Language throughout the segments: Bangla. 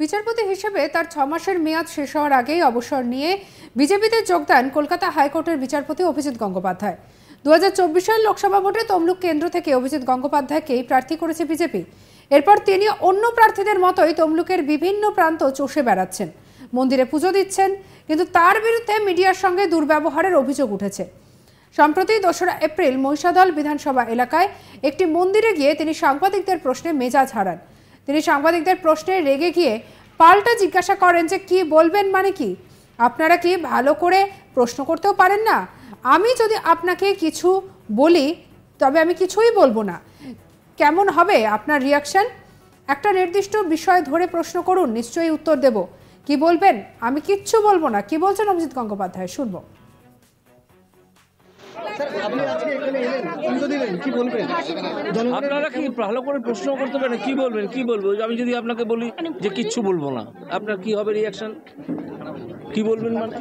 বিচারপতি হিসেবে তার 6 মাসের মেয়াদ শেষ হওয়ার আগেই অবসর নিয়ে বিজেপিতে যোগদান কলকাতা হাইকোর্টের বিচারপতি অভিজিৎ গঙ্গোপাধ্যায়। 2024 সাল লোকসভা ভোটে তমলুক কেন্দ্র থেকে অভিজিৎ গঙ্গোপাধ্যায়কেই প্রার্থী করেছে বিজেপি। এরপর তিনি অন্য প্রার্থীদের মতোই তমলুকের বিভিন্ন প্রান্ত চষে বেড়াচ্ছেন, মন্দিরে পুজো দিচ্ছেন, কিন্তু তার বিরুদ্ধে মিডিয়ার সঙ্গে দুর্ব্যবহারের অভিযোগ উঠেছে। সম্প্রতি 2রা এপ্রিল মহিষাদল বিধানসভা এলাকায় একটি মন্দিরে গিয়ে তিনি সাংবাদিকদের প্রশ্নে মেজাজ হারান। তিনি সাংবাদিকদের প্রশ্নে রেগে গিয়ে পাল্টা জিজ্ঞাসা করেন যে কি বলবেন, মানে কি আপনারা কি ভালো করে প্রশ্ন করতেও পারেন না? আমি যদি আপনাকে কিছু বলি তবে আমি কিছুই বলবো না, কেমন হবে আপনার রিয়াকশন? একটা নির্দিষ্ট বিষয় ধরে প্রশ্ন করুন, নিশ্চয়ই উত্তর দেব। কি বলবেন? আমি কিচ্ছু বলবো না। কি বলছেন অভিজিৎ গঙ্গোপাধ্যায়, শুনবো। আপনারা কি ভালো করে প্রশ্ন করতে পারেন? কি বলবেন, কি বলবো? আমি যদি আপনাকে বলি যে কিচ্ছু বলবো না, আপনার কি হবে রিয়াকশন? কি বলবেন মানে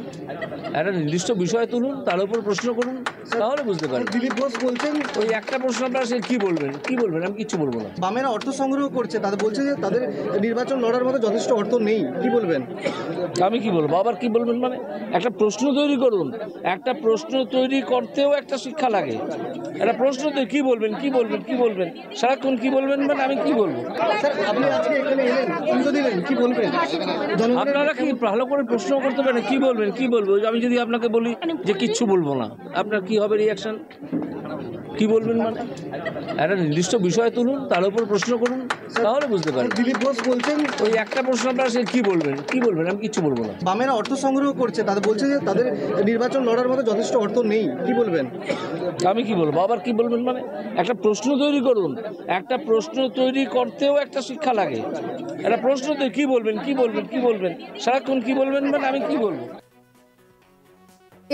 একটা নির্দিষ্ট বিষয় তুলুন, তার উপর প্রশ্ন করুন, তাহলে বুঝতে পারেন। দিলীপ ঘোষ বলছেন ওই একটা প্রশ্ন আপনারা সে কি বলবেন, কি বলবেন? আমি কিচ্ছু বলবো না। বামেরা অর্থ সংগ্রহ করছে, তাদের বলছে যে তাদের নির্বাচন লড়ার মতো যথেষ্ট অর্থ নেই, কি বলবেন? আমি কি বলবো? আবার কি বলবেন মানে একটা প্রশ্ন তৈরি করুন। একটা প্রশ্ন তৈরি করতেও একটা শিক্ষা লাগে। একটা প্রশ্ন তৈরি কি বলবেন, কি বলবেন, কি বলবেন, সারাক্ষণ কি বলবেন মানে আমি কি বলবো? স্যার, আপনি আজকে এখানে এলেন, পুজো দিলেন, কি বলবেন? আপনারা কি ভালো করে প্রশ্ন করতে পারেন? কি বলবেন, কি বলবো? আমি যদি আপনাকে বলি যে কিচ্ছু বলবো না, আপনার কি হবে রিয়াকশন? কি বলবেন মানে একটা নির্দিষ্ট বিষয় তুলুন, তার উপর প্রশ্ন করুন, তাহলে বুঝতে পারেন। দিলীপ ঘোষ বলছেন ওই একটা প্রশ্ন আপনারা সে কি বলবেন, কি বলবেন? আমি কিচ্ছু বলবো না। বামেরা অর্থ সংগ্রহ করছে, তাদের বলছে যে তাদের নির্বাচন লড়ার মতো যথেষ্ট অর্থ নেই, কি বলবেন? আমি কি বলবো? আবার কি বলবেন মানে একটা প্রশ্ন তৈরি করুন। একটা প্রশ্ন তৈরি করতেও একটা শিক্ষা লাগে। একটা প্রশ্ন তৈরি কি বলবেন, কি বলবেন, কি বলবেন, সারাক্ষণ কি বলবেন মানে আমি কি বলবো?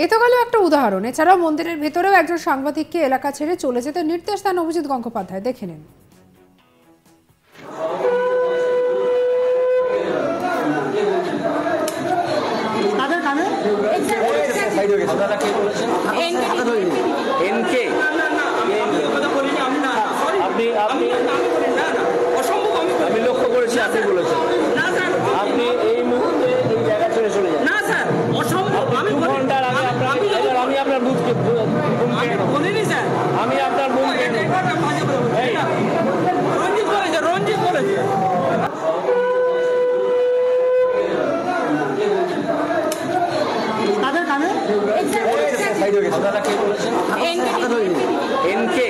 এ তো গেল একটা উদাহরণ। এছাড়াও মন্দিরের ভেতরেও একজন সাংবাদিককে এলাকা ছেড়ে চলে যেতে নির্দেশ দেন অভিজিৎ গঙ্গোপাধ্যায়। দেখে নিন। আমি লক্ষ্য করেছি আপনি বলেছেন আপনি এই মুহূর্তে এই জায়গা ছেড়ে চলে যান। না স্যার, অসম্ভব। আমি 2 ঘন্টার আগে আমি আপনার বুথকে বলিনি স্যার, আমি আপনার বুথকে রঞ্জিত বলেছে তাদের কানে আপনারা কে বলেছেন? এনকে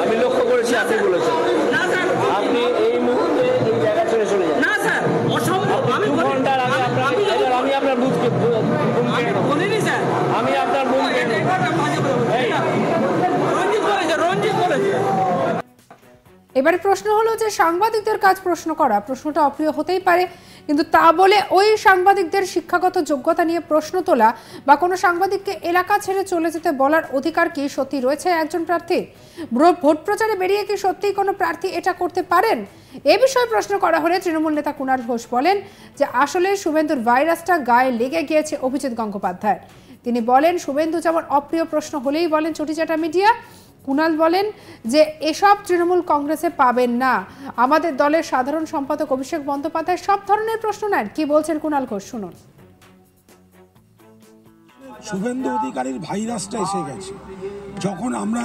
আমি লক্ষ্য করেছি আপনি বলেছেন আপনি এই মুহূর্তে এই জায়গা ছেড়ে চলে যান। না স্যার, অসম্ভব। আমি 2 ঘন্টার আগে আমি আপনার বুথকে বলিনি স্যার, আমি আপনার বুথকে রঞ্জিত বলেছে। এবারে প্রশ্ন হলো যে সাংবাদিকদের কাজ প্রশ্ন করা। প্রশ্নটা অপ্রিয় হতেই পারে, কিন্তু তা বলে ওই সাংবাদিকদের শিক্ষাগত যোগ্যতা নিয়ে প্রশ্ন তোলা বা কোনো সাংবাদিককে এলাকা ছেড়ে চলে যেতে বলার অধিকার কি সত্যি রয়েছে একজন প্রার্থীর? ভোট প্রচারে বেরিয়ে কি সত্যিই কোনো প্রার্থী এটা করতে পারেন? এ বিষয়ে প্রশ্ন করা হলে তৃণমূল নেতা কুণাল ঘোষ বলেন যে আসলে শুভেন্দুর ভাইরাসটা গায়ে লেগে গিয়েছে অভিজিৎ গঙ্গোপাধ্যায়। তিনি বলেন শুভেন্দু যেমন অপ্রিয় প্রশ্ন হলেই বলেন চটিচাটা মিডিয়া, কুণাল বলেন যে এসব তৃণমূল কংগ্রেসে পাবেন না। আমাদের দলের সাধারণ সম্পাদক অভিষেক বন্দ্যোপাধ্যায় সব ধরনের প্রশ্ন নেন। কি বলছেন কুণাল ঘোষ, শুনুন। শুভেন্দু অধিকারীর ভাইরাসটা এসে গেছে। যখন আমরা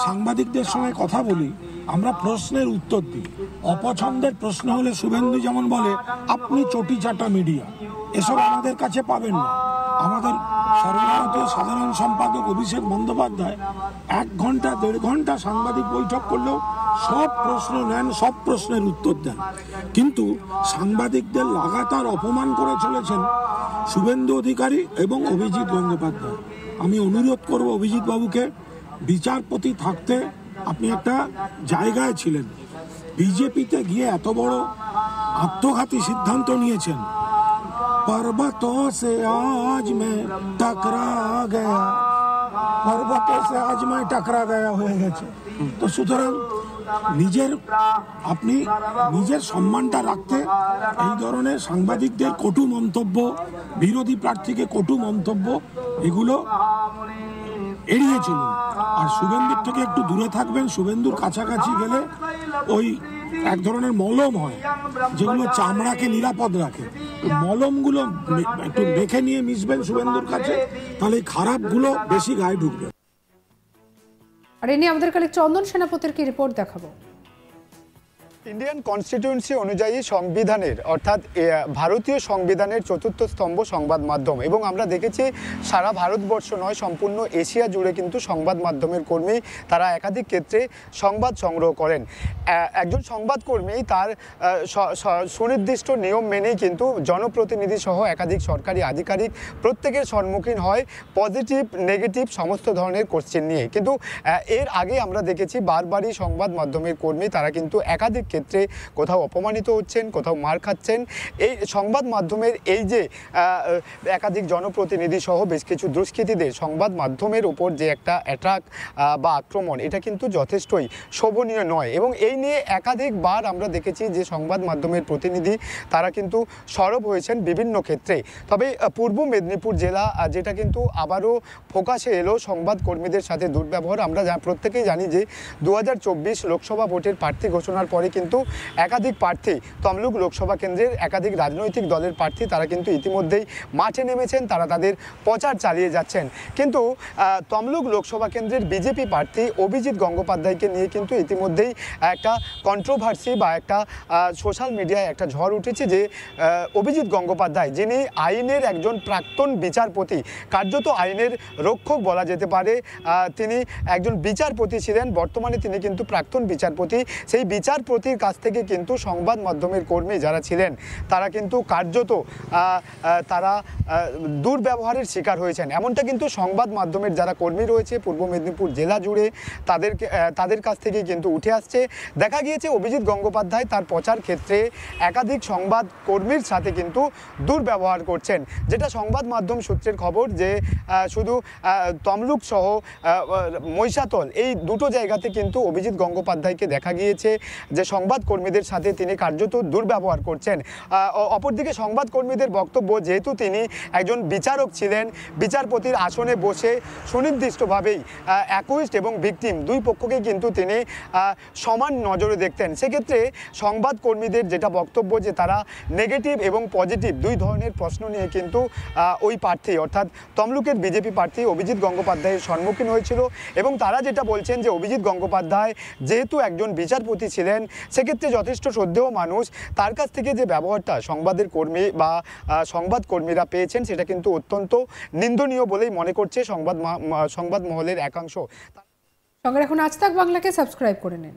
সাংবাদিকদের সঙ্গে কথা বলি, আমরা প্রশ্নের উত্তর দিই। অপছন্দের প্রশ্ন হলে শুভেন্দু যেমন বলে আপনি চটিচাটা মিডিয়া, এসব আমাদের কাছে পাবেন না। আমাদের সর্বভারতীয় সাধারণ সম্পাদক অভিষেক বন্দ্যোপাধ্যায় 1 ঘন্টা 1.5 ঘন্টা সাংবাদিক বৈঠক করলেও সব প্রশ্ন নেন, সব প্রশ্নের উত্তর দেন। কিন্তু সাংবাদিকদের লাগাতার অপমান করে চলেছেন শুভেন্দু অধিকারী এবং অভিজিৎ গঙ্গোপাধ্যায়। আমি অনুরোধ করব অভিজিৎ বাবুকে, বিচারপতি থাকতে আপনি একটা জায়গায় ছিলেন, বিজেপিতে গিয়ে এত বড় আত্মঘাতী সিদ্ধান্ত নিয়েছেন। पर्वतों से आज मैं टकरा गया, पर्वतों से आज मैं टकरा गया হয়ে গেছে। তো সুতরাং আপনি নিজের সম্মানটা রাখতে এই ধরনের সাংবাদিকদের কটু মন্তব্য, বিরোধী প্রার্থীকে কটু মন্তব্য, এগুলো এড়িয়ে চলুন। আর শুভেন্দুর থেকে একটু দূরে থাকবেন। শুভেন্দুর কাছাকাছি গেলে ওই এক ধরনের মলম হয় যেগুলো চামড়াকে নিরাপদ রাখে, মলমগুলো একটু মেখে নিয়ে মিশবেন শুভেন্দুর কাছে, তাহলে এই খারাপগুলো বেশি গায়ে ঢুকবে। আর এ নিয়ে আমাদের কালে চন্দন সেনাপতির কি রিপোর্ট দেখাবো। ইন্ডিয়ান কনস্টিটিউয়েন্সি অনুযায়ী সংবিধানের অর্থাৎ ভারতীয় সংবিধানের চতুর্থ স্তম্ভ সংবাদ মাধ্যম, এবং আমরা দেখেছি সারা ভারতবর্ষ নয় সম্পূর্ণ এশিয়া জুড়ে কিন্তু সংবাদ মাধ্যমের কর্মী তারা একাধিক ক্ষেত্রে সংবাদ সংগ্রহ করেন। একজন সংবাদকর্মী তার সুনির্দিষ্ট নিয়ম মেনেই কিন্তু জনপ্রতিনিধি সহ একাধিক সরকারি আধিকারিক প্রত্যেকের সম্মুখীন হয় পজিটিভ নেগেটিভ সমস্ত ধরনের কোশ্চেন নিয়ে। কিন্তু এর আগে আমরা দেখেছি বারবারই সংবাদ মাধ্যমের কর্মী তারা কিন্তু একাধিক ক্ষেত্রে কোথাও অপমানিত হচ্ছেন, কোথাও মার খাচ্ছেন। এই সংবাদ মাধ্যমের এই যে একাধিক জনপ্রতিনিধি সহ বেশ কিছু দুষ্কৃতীদের সংবাদ মাধ্যমের উপর যে একটা অ্যাটাক বা আক্রমণ, এটা কিন্তু যথেষ্টই শোভনীয় নয়, এবং এই নিয়ে একাধিকবার আমরা দেখেছি যে সংবাদ মাধ্যমের প্রতিনিধি তারা কিন্তু সরব হয়েছেন বিভিন্ন ক্ষেত্রে। তবে পূর্ব মেদিনীপুর জেলা যেটা কিন্তু আবারও ফোকাসে এলো সংবাদ কর্মীদের সাথে দুর্ব্যবহার। আমরা প্রত্যেকেই জানি যে 2024 লোকসভা ভোটের প্রার্থী ঘোষণার পরে কিন্তু একাধিক প্রার্থী তমলুক লোকসভা কেন্দ্রের একাধিক রাজনৈতিক দলের প্রার্থী তারা কিন্তু ইতিমধ্যেই মাঠে নেমেছেন, তারা তাদের প্রচার চালিয়ে যাচ্ছেন। কিন্তু তমলুক লোকসভা কেন্দ্রের বিজেপি প্রার্থী অভিজিৎ গঙ্গোপাধ্যায়কে নিয়ে কিন্তু ইতিমধ্যেই একটা কন্ট্রোভার্সি বা একটা সোশ্যাল মিডিয়ায় একটা ঝড় উঠেছে যে অভিজিৎ গঙ্গোপাধ্যায় যিনি আইনের একজন প্রাক্তন বিচারপতি, কার্যত আইনের রক্ষক বলা যেতে পারে, তিনি একজন বিচারপতি ছিলেন, বর্তমানে তিনি কিন্তু প্রাক্তন বিচারপতি। সেই বিচারপতির কাছ থেকে কিন্তু সংবাদ মাধ্যমের কর্মী যারা ছিলেন তারা কিন্তু কার্যত তারা দুর্ব্যবহারের শিকার হয়েছেন। এমনটা কিন্তু সংবাদ মাধ্যমের যারা কর্মী রয়েছে পূর্ব মেদিনীপুর জেলা জুড়ে তাদের কাছ থেকে কিন্তু উঠে আসছে। দেখা গিয়েছে অভিজিৎ গঙ্গোপাধ্যায় তার প্রচার ক্ষেত্রে একাধিক সংবাদ কর্মীর সাথে কিন্তু দুর্ব্যবহার করছেন, যেটা সংবাদ মাধ্যম সূত্রের খবর যে শুধু তমলুক সহ মহিষাতল এই দুটো জায়গাতে কিন্তু অভিজিৎ গঙ্গোপাধ্যায়কে দেখা গিয়েছে যে সংবাদ কর্মীদের সাথে তিনি কার্যত দুর্ব্যবহার করছেন। অপরদিকে সংবাদ কর্মীদের বক্তব্য, যেহেতু তিনি একজন বিচারক ছিলেন, বিচারপতির আসনে বসে সুনির্দিষ্টভাবেই অ্যাকুইজড এবং ভিকটিম দুই পক্ষকেই কিন্তু তিনি সমান নজরে দেখতেন। সেক্ষেত্রে সংবাদ কর্মীদের যেটা বক্তব্য যে তারা নেগেটিভ এবং পজিটিভ দুই ধরনের প্রশ্ন নিয়ে কিন্তু ওই প্রার্থী অর্থাৎ তমলুকের বিজেপি প্রার্থী অভিজিৎ গঙ্গোপাধ্যায়ের সম্মুখীন হয়েছিল, এবং তারা যেটা বলছেন যে অভিজিৎ গঙ্গোপাধ্যায় যেহেতু একজন বিচারপতি ছিলেন সেক্ষেত্রে যথেষ্ট শ্রদ্ধেয় মানুষ, তার কাছ থেকে যে ব্যবহারটা সংবাদের কর্মী বা সংবাদ কর্মীরা পেয়েছেন সেটা কিন্তু অত্যন্ত নিন্দনীয় বলেই মনে করছে সংবাদ মহলের একাংশ। সঙ্গে এখন আজ তাক বাংলাকে সাবস্ক্রাইব করে নিন।